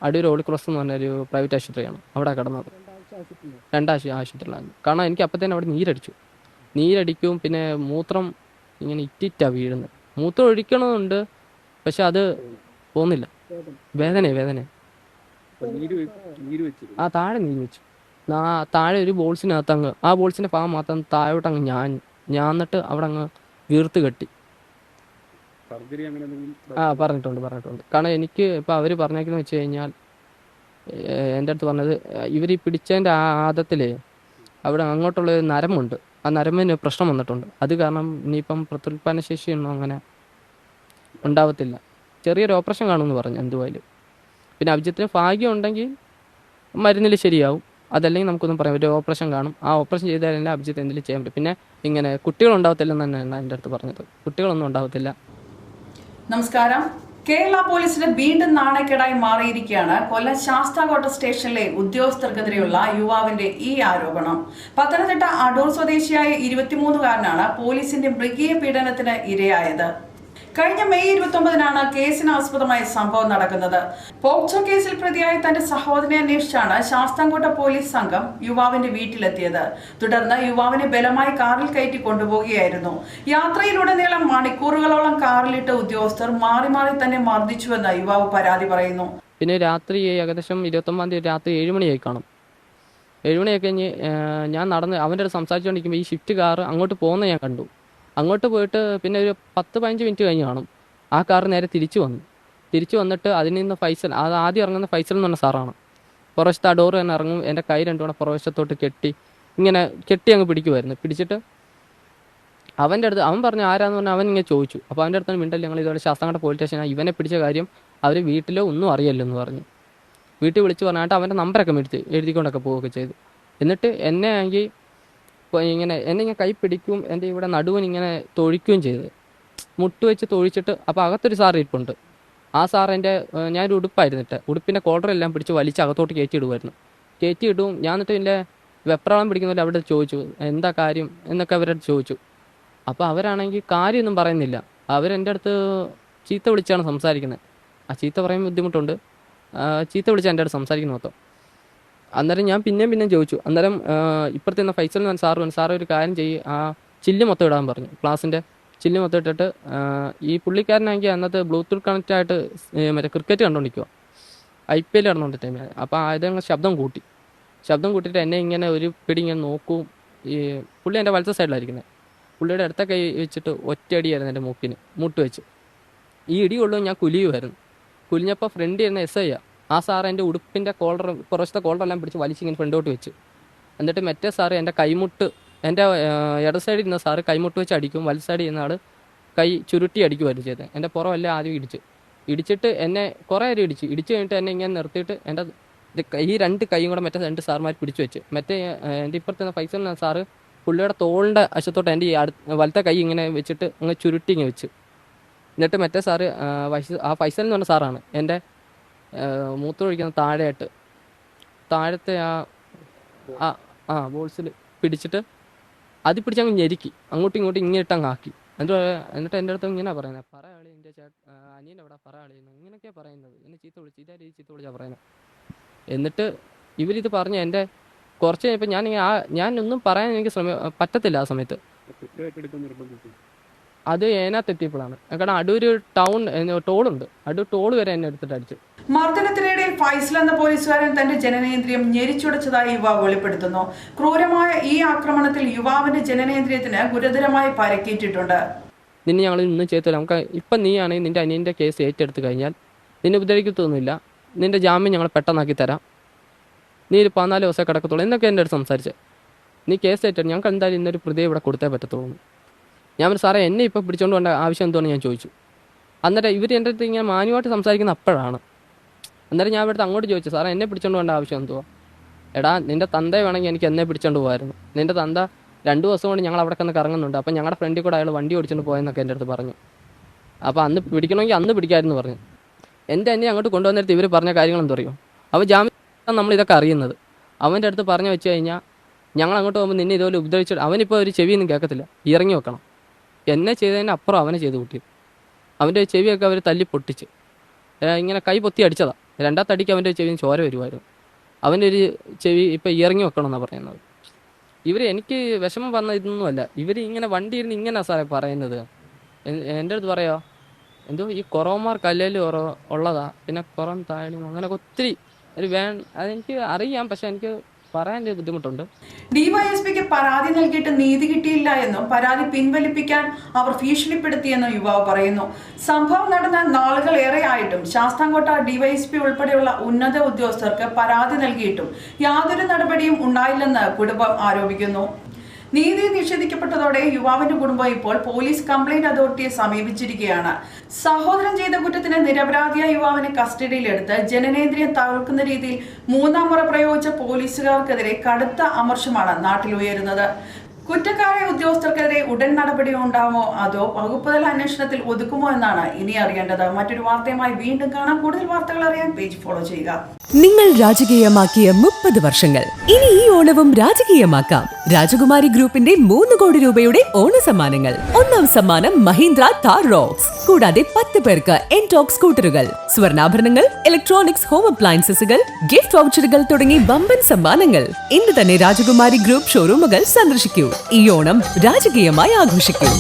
Adoor all cross എന്ന് പറഞ്ഞൊരു private ആശുപത്രിയാണ് അവിടെ കിടന്നത്. രണ്ടാഴ്ച ആശുപത്രിയിലാണ്. കാരണം എനിക്ക് അപ്പം തന്നെ അവിടെ നീരടിക്കും. പിന്നെ മൂത്രം ഇങ്ങനെ ഇറ്റിറ്റാണ് വീഴുന്നത്. മൂത്രം ഒഴിക്കണമെന്നുണ്ട്, പക്ഷെ അത് പോകുന്നില്ല. വേദന ആ താഴെ നീര് വെച്ചു. താഴെ ഒരു ബോൾസിനകത്ത് അങ്ങ് ആ ബോൾസിൻ്റെ ഭാഗം മാത്രം താഴോട്ട് അങ്ങ് ഞാന്നിട്ട് അവിടെ അങ്ങ് വീർത്ത് കെട്ടി. പറഞ്ഞിട്ടുണ്ട്. കാരണം എനിക്ക് ഇപ്പം അവർ പറഞ്ഞേക്കെന്ന് വെച്ച് കഴിഞ്ഞാൽ, എൻ്റെ അടുത്ത് പറഞ്ഞത് ഇവർ ഈ പിടിച്ചതിൻ്റെ ആദത്തിലേ അവിടെ അങ്ങോട്ടുള്ള ഒരു നരമ്പുണ്ട്. ആ നരമ്പിന് പ്രശ്നം വന്നിട്ടുണ്ട്. അത് കാരണം ഇനിയിപ്പം പ്രത്യുൽപാദന ശേഷിയൊന്നും അങ്ങനെ ഉണ്ടാവത്തില്ല. ചെറിയൊരു ഓപ്പറേഷൻ കാണുമെന്ന് പറഞ്ഞു എന്തുവായാലും. പിന്നെ അഭിജിത്തിന് ഭാഗ്യം ഉണ്ടെങ്കിൽ മരുന്നിൽ ശരിയാവും. അതല്ലെങ്കിൽ നമുക്കൊന്നും പറയാം, ഒരു ഓപ്പറേഷൻ കാണും. ആ ഓപ്പറേഷൻ ചെയ്താലല്ലേ അഭിജിത്ത് എന്തെങ്കിലും ചെയ്യാൻ പറ്റും. പിന്നെ ഇങ്ങനെ കുട്ടികളുണ്ടാവത്തില്ലെന്ന് തന്നെയാണ് എൻ്റെ അടുത്ത് പറഞ്ഞത്. കുട്ടികളൊന്നും ഉണ്ടാവത്തില്ല. നമസ്കാരം. കേരള പോലീസിന് വീണ്ടും നാണക്കേടായി മാറിയിരിക്കുകയാണ് കൊല്ലം ശാസ്താകോട്ട സ്റ്റേഷനിലെ ഉദ്യോഗസ്ഥർക്കെതിരെയുള്ള യുവാവിന്റെ ഈ ആരോപണം. പത്തനംതിട്ട അടൂർ സ്വദേശിയായ 23-കാരനാണ് പോലീസിന്റെ മൃഗീയ പീഡനത്തിന് ഇരയായത്. കഴിഞ്ഞ മെയ് 29-നാണ് കേസിന് ആസ്പദമായ സംഭവം നടക്കുന്നത്. പോക്സോ കേസിൽ പ്രതിയായ തന്റെ സഹോദരനെ അന്വേഷിച്ചാണ് ശാസ്താംകോട്ട പോലീസ് സംഘം യുവാവിന്റെ വീട്ടിലെത്തിയത്. തുടർന്ന് യുവാവിനെ ബലമായി കാറിൽ കയറ്റി കൊണ്ടുപോവുകയായിരുന്നു. യാത്രയിലുടനീളം മണിക്കൂറുകളോളം കാറിലിട്ട് ഉദ്യോഗസ്ഥർ മാറി മാറി തന്നെ മർദ്ദിച്ചുവെന്ന് യുവാവ് പരാതി പറയുന്നു. പിന്നെ രാത്രി ഏകദേശം 29-ാം തീയതി രാത്രി 7 മണിയായി കാണും. 7 മണിയൊക്കെ കഴിഞ്ഞ് ഞാൻ നടന്ന് അവൻ്റെ അടുത്ത് സംസാരിച്ചുകൊണ്ടിരിക്കുമ്പോൾ ഈ ഷിഫ്റ്റ് കാർ അങ്ങോട്ട് പോകുന്നത് ഞാൻ കണ്ടു. അങ്ങോട്ട് പോയിട്ട് പിന്നെ ഒരു 10-15 മിനിറ്റ് കഴിഞ്ഞ് കാണും. ആ കാർ നേരെ തിരിച്ചു വന്നിട്ട് അതിൽ നിന്ന് ഫൈസൽ, അത് ആദ്യം ഇറങ്ങുന്ന ഫൈസൽ എന്ന് പറഞ്ഞ സാറാണ്. പുറവശത്ത് ആ ഡോറ് തന്നെ ഇറങ്ങും. എൻ്റെ കൈ രണ്ടുകൂടെ പുറവശത്തോട്ട് കെട്ടി അങ്ങ് പിടിക്കുമായിരുന്നു. പിടിച്ചിട്ട് അവൻ്റെ അടുത്ത് അവൻ പറഞ്ഞു ആരാന്ന് പറഞ്ഞാൽ അവൻ ഇങ്ങനെ ചോദിച്ചു. അപ്പോൾ അവൻ്റെ അടുത്ത് മിണ്ടല്ലേ, ഞങ്ങൾ ഇതുപോലെ ശാസ്താംകോട്ട പോലീസ് സ്റ്റേഷനാണ്, ഇവനെ പിടിച്ച കാര്യം അവർ വീട്ടിലോ ഒന്നും അറിയല്ലെന്ന് പറഞ്ഞു. വീട്ടിൽ വിളിച്ച് പറഞ്ഞിട്ട് അവൻ്റെ നമ്പറൊക്കെ എഴുതിക്കൊണ്ടൊക്കെ പോവുകയൊക്കെ ചെയ്തു. എന്നിട്ട് എന്നെ ആണെങ്കിൽ എന്നെ ഇങ്ങനെ കൈ പിടിക്കും, എൻ്റെ ഇവിടെ നടുവിനിങ്ങനെ തൊഴിക്കുകയും ചെയ്ത് മുട്ട് വെച്ച് തൊഴിച്ചിട്ട്. അപ്പോൾ അകത്തൊരു സാർ ഇരിപ്പുണ്ട്. ആ സാർ ഞാനൊരു ഉടുപ്പായിരുന്നിട്ട് ഉടുപ്പിൻ്റെ കോളറെല്ലാം പിടിച്ച് വലിച്ച് അകത്തോട്ട് കയറ്റിയിടും. ഞാൻ എന്നിട്ട് എൻ്റെ വെപ്രാളം പിടിക്കുന്നവരെ അവിടെ ചോദിച്ചു എന്താ കാര്യം എന്നൊക്കെ അവരടുത്ത് ചോദിച്ചു. അപ്പോൾ അവരാണെങ്കിൽ കാര്യമൊന്നും പറയുന്നില്ല. അവരെൻ്റെ അടുത്ത് ചീത്ത വിളിച്ചാണ് സംസാരിക്കുന്നത്. ആ ചീത്ത പറയാൻ ബുദ്ധിമുട്ടുണ്ട്. ചീത്ത വിളിച്ചാൽ എൻ്റെ അടുത്ത് സംസാരിക്കുന്ന മൊത്തം. അന്നേരം ഞാൻ പിന്നെയും ചോദിച്ചു. അന്നേരം ഇപ്പുറത്ത് നിന്ന് ഫൈസൽ എന്ന് പറഞ്ഞ സാറ് ഒരു കാര്യം ചെയ്യും, ആ ചില്ല് മൊത്തം ഇടാൻ പറഞ്ഞു. ക്ലാസ്സിൻ്റെ ചില്ല് മൊത്തം ഇട്ടിട്ട് ഈ പുള്ളിക്കാരനാണെങ്കിൽ അന്നത്തെ ബ്ലൂടൂത്ത് കണക്റ്റ് ആയിട്ട് മറ്റേ ക്രിക്കറ്റ് കണ്ടുകൊണ്ടിരിക്കുക, IPL നടന്നുകൊണ്ട് ടൈമിൽ. അപ്പോൾ അതങ്ങ് ശബ്ദം കൂട്ടിയിട്ട് എന്നെ ഇങ്ങനെ ഒരു പിടി ഇങ്ങനെ നോക്കും. ഈ പുള്ളി എൻ്റെ വലത്തെ സൈഡിലായിരിക്കുന്നത്. പുള്ളിയുടെ അടുത്ത കൈ വെച്ചിട്ട് ഒറ്റയടിയായിരുന്നു എൻ്റെ മുട്ട് വെച്ച്. ഈ ഇടി കൊള്ളും ഞാൻ കുലിഞ്ഞപ്പോൾ ഫ്രണ്ട് ചെയ്യുന്ന SI ആ സാറ് എൻ്റെ ഉടുപ്പിൻ്റെ പുറത്തെ കോളറെല്ലാം പിടിച്ച് വലിച്ചിങ്ങനെ ഫ്രണ്ടോട്ട് വെച്ച്. എന്നിട്ട് മറ്റേ സാറ് എൻ്റെ എൻ്റെ ഇട സൈഡിൽ ഇരുന്ന സാറ് കൈമുട്ട് വെച്ച് അടിക്കും, വലത് സൈഡിൽ ഇരുന്ന ആൾ കൈ ചുരുട്ടി അടിക്കുമായിരുന്നു ചെയ്തത്. എൻ്റെ പുറമെല്ലാം ആദ്യം ഇടിച്ചിട്ട് എന്നെ കുറേ നേരം ഇടിച്ച് കഴിഞ്ഞിട്ട് എന്നെ ഇങ്ങനെ നിർത്തിയിട്ട് എൻ്റെ ഈ 2 കൈയും കൂടെ മറ്റേ 2 സാറുമാർ പിടിച്ചു വെച്ച്. എൻ്റെ ഇപ്പുറത്ത് നിന്ന് ഫൈസൽ എന്ന സാറ് പുള്ളിയുടെ തോളിൻ്റെ വശത്തോട്ട് എൻ്റെ ഈ വലത്തെ കൈ ഇങ്ങനെ വെച്ചിട്ട് അങ്ങനെ ചുരുട്ടി ഇങ്ങനെ വെച്ച്. എന്നിട്ട് മറ്റേ സാറ് ആ ഫൈസൽ എന്ന് പറഞ്ഞ സാറാണ് എൻ്റെ മൂത്രം ഒഴിക്കുന്ന താഴത്തെ ആ ബോൾസിൽ പിടിച്ചിട്ട് അത് പിടിച്ചങ്ങ് ഞെരുക്കി അങ്ങോട്ടും ഇങ്ങോട്ടും ഇങ്ങോട്ടങ്ങ് ആക്കി. എന്നിട്ട് എൻ്റെ അടുത്ത് ഇങ്ങനെ പറയുന്നത്, പറയാളി എൻ്റെ അനിയൻ അവിടെ പറയാളിയെന്ന് ഇങ്ങനെയൊക്കെയാണ് പറയുന്നത്. എന്നെ ചീത്ത വിളിച്ചാൽ പറയുന്നത്. എന്നിട്ട് ഇവരിത് പറഞ്ഞ് എൻ്റെ കുറച്ച് കഴിഞ്ഞപ്പോൾ ഞാനൊന്നും പറയാൻ എനിക്ക് പറ്റത്തില്ല ആ സമയത്ത്. അത് ഏനാത്തെത്തിയപ്പോഴാണ്. കാരണം അടൂര് ടോളുണ്ട്, അടൂർ ടോൾ വരെ എന്നെ എടുത്തിട്ട് അടിച്ചു. മർദ്ദനത്തിനിടയിൽ ഫൈസൽ എന്ന പോലീസുകാരൻ തന്റെ ജനനേന്ദ്രിയം ഞെരിച്ചുടച്ചതായി യുവാവ് വെളിപ്പെടുത്തുന്നു. ക്രൂരമായ ഈ ആക്രമണത്തിൽ യുവാവിന്റെ ജനനേന്ദ്രിയത്തിന് ഗുരുതരമായി പരിക്കേറ്റിട്ടുണ്ട്. നിന്നെ ഞങ്ങൾ ഇന്നും ചെയ്തില്ല. നമുക്ക് ഇപ്പം നീയാണെങ്കിൽ നിന്റെ അനിയൻ്റെ കേസ് ഏറ്റെടുത്ത് കഴിഞ്ഞാൽ നിന്നെ ഉപദ്രവിക്കത്തൊന്നുമില്ല, നിന്റെ ജാമ്യം ഞങ്ങൾ പെട്ടെന്നാക്കി തരാം, നീ ഒരു 14 ദിവസം കിടക്കത്തുള്ളൂ എന്നൊക്കെ എൻ്റെ അടുത്ത് സംസാരിച്ചത്. നീ കേസ് ഏറ്റെടുത്ത് ഞങ്ങൾക്ക് എന്തായാലും ഇന്നൊരു പ്രതിയെ ഇവിടെ കൊടുത്തേ പറ്റത്തുള്ളൂ. ഞാൻ പറഞ്ഞു സാറേ എന്നെ ഇപ്പോൾ പിടിച്ചുകൊണ്ട് പോകേണ്ട ആവശ്യം എന്തുവാണെന്ന് ഞാൻ ചോദിച്ചു. അന്നേരം ഇവർ എൻ്റെ അടുത്ത് ഇങ്ങനെ മാന്യമായിട്ട് സംസാരിക്കുന്ന അപ്പോഴാണ്. അന്നേരം ഞാൻ ഇവിടുത്തെ അങ്ങോട്ട് ചോദിച്ചു, സാറേ എന്നെ പിടിച്ചുകൊണ്ട് പോകേണ്ട ആവശ്യം എന്തുവാ? എടാ നിൻ്റെ തന്തയെ വേണമെങ്കിൽ എനിക്ക് എന്നെ പിടിച്ചുകൊണ്ട് പോകുമായിരുന്നു. നിൻ്റെ തന്ത 2 ദിവസം കൊണ്ട് ഞങ്ങൾ അവിടെ കിടന്ന് കറങ്ങുന്നുണ്ട്, അപ്പം ഞങ്ങളുടെ ഫ്രണ്ടിൽ കൂടെ അയാൾ വണ്ടി ഓടിച്ചുകൊണ്ട് പോയെന്നൊക്കെ എൻ്റെ അടുത്ത് പറഞ്ഞു. അപ്പോൾ അന്ന് പിടിക്കണമെങ്കിൽ അന്ന് പിടിക്കാമായിരുന്നു പറഞ്ഞു. എൻ്റെ എന്നെ അങ്ങോട്ട് കൊണ്ടുവന്നിട്ട് ഇവർ പറഞ്ഞ കാര്യങ്ങൾ എന്താ പറയുമോ? അവൻ ജാമ്യം നമ്മളിതൊക്കെ അറിയുന്നത്. അവൻ്റെ അടുത്ത് പറഞ്ഞു വെച്ച് കഴിഞ്ഞാൽ ഞങ്ങൾ അങ്ങോട്ട് പോകുമ്പോൾ നിന്നെ ഇതുപോലെ ഉപദ്രവിച്ചിട്ട് അവനിപ്പോൾ ഒരു ചെവിയൊന്നും കേൾക്കത്തില്ല, ഇറങ്ങി വെക്കണം. എന്നെ ചെയ്തതിന് അപ്പുറം അവനെ ചെയ്ത് കൂട്ടി. അവൻ്റെ ചെവിയൊക്കെ അവർ തല്ലി പൊട്ടിച്ച് ഇങ്ങനെ കൈ പൊത്തി അടിച്ചതാണ്. രണ്ടാമത്തെ അടിക്ക് അവൻ്റെ ചെവിയിൽ ചോര വരുമായിരുന്നു. അവൻ്റെ ഒരു ചെവി ഇപ്പം ഇറങ്ങി വെക്കണമെന്നാണ് പറയുന്നത്. എനിക്ക് വിഷമം വന്ന ഇതൊന്നുമല്ല. ഇങ്ങനെ വണ്ടി ഇരുന്ന് ഇങ്ങനെ സാറേ പറയുന്നത്. എൻ്റെ അടുത്ത് പറയാ എന്തോ ഈ കുറവന്മാർ കല്ലേല് ഉള്ളതാ, പിന്നെ കുറം താഴെ അങ്ങനെയൊക്കെ ഒത്തിരി അതെനിക്ക് അറിയാം, പക്ഷെ എനിക്ക് പറയാൻ ബുദ്ധിമുട്ടുണ്ട്. ഡിവൈഎസ്പിക്ക് പരാതി നൽകിയിട്ട് നീതി കിട്ടിയില്ല എന്നും പരാതി പിൻവലിപ്പിക്കാൻ അവർ ഭീഷണിപ്പെടുത്തിയെന്നും യുവാവ് പറയുന്നു. സംഭവം നടന്ന നാളുകൾ ഏറെയായിട്ടും ശാസ്താംകോട്ട ഡിവൈഎസ്പി ഉൾപ്പെടെയുള്ള ഉന്നത ഉദ്യോഗസ്ഥർക്ക് പരാതി നൽകിയിട്ടും യാതൊരു നടപടിയും ഉണ്ടായില്ലെന്ന് കുടുംബം ആരോപിക്കുന്നു. നീതി നിഷേധിക്കപ്പെട്ടതോടെ യുവാവിന്റെ കുടുംബം ഇപ്പോൾ പോലീസ് കംപ്ലൈന്റ് അതോറിറ്റിയെ സമീപിച്ചിരിക്കുകയാണ്. സഹോദരൻ ചെയ്ത കുറ്റത്തിന് നിരപരാധിയായ യുവാവിനെ കസ്റ്റഡിയിലെടുത്ത് ജനനേന്ദ്രിയം തകർക്കുന്ന രീതിയിൽ മൂന്നാം മുറ പ്രയോഗിച്ച പോലീസുകാർക്കെതിരെ കടുത്ത അമർഷമാണ് നാട്ടിലുയരുന്നത്. കുറ്റക്കാരായ ഉദ്യോഗസ്ഥർക്കെതിരെ ഉടൻ നടപടി ഉണ്ടാവുമോ അതോ വകുപ്പുതല അന്വേഷണത്തിൽ ഒതുക്കുമോ എന്നാണ് ഇനി അറിയേണ്ടത്. മറ്റൊരു വാർത്തയുമായി വീണ്ടും കാണാം. കൂടുതൽ വാർത്തകൾ അറിയാൻ പേജ് ഫോളോ ചെയ്യുക. നിങ്ങൾ രാജകീയമാക്കിയ 30 വർഷങ്ങൾ ഇനി ഈ ഓണവും രാജകീയമാക്കാം. രാജകുമാരി ഗ്രൂപ്പിന്റെ 3 കോടി രൂപയുടെ ഓണസമ്മാനങ്ങൾ. ഒന്നാം സമ്മാനം മഹീന്ദ്ര താർ റോക്സ്, കൂടാതെ 10 പേർക്ക് എൻടോക് സ്കൂട്ടറുകൾ, സ്വർണ്ണാഭരണങ്ങൾ, ഇലക്ട്രോണിക്സ്, ഹോം അപ്ലയൻസസുകൾ, ഗിഫ്റ്റ് വൗച്ചറുകൾ തുടങ്ങി വമ്പൻ സമ്മാനങ്ങൾ. ഇന്ന് തന്നെ രാജകുമാരി ഗ്രൂപ്പ് ഷോറൂമുകൾ സന്ദർശിക്കൂ. ഈ ഓണം രാജകീയമായി ആഘോഷിക്കൂ.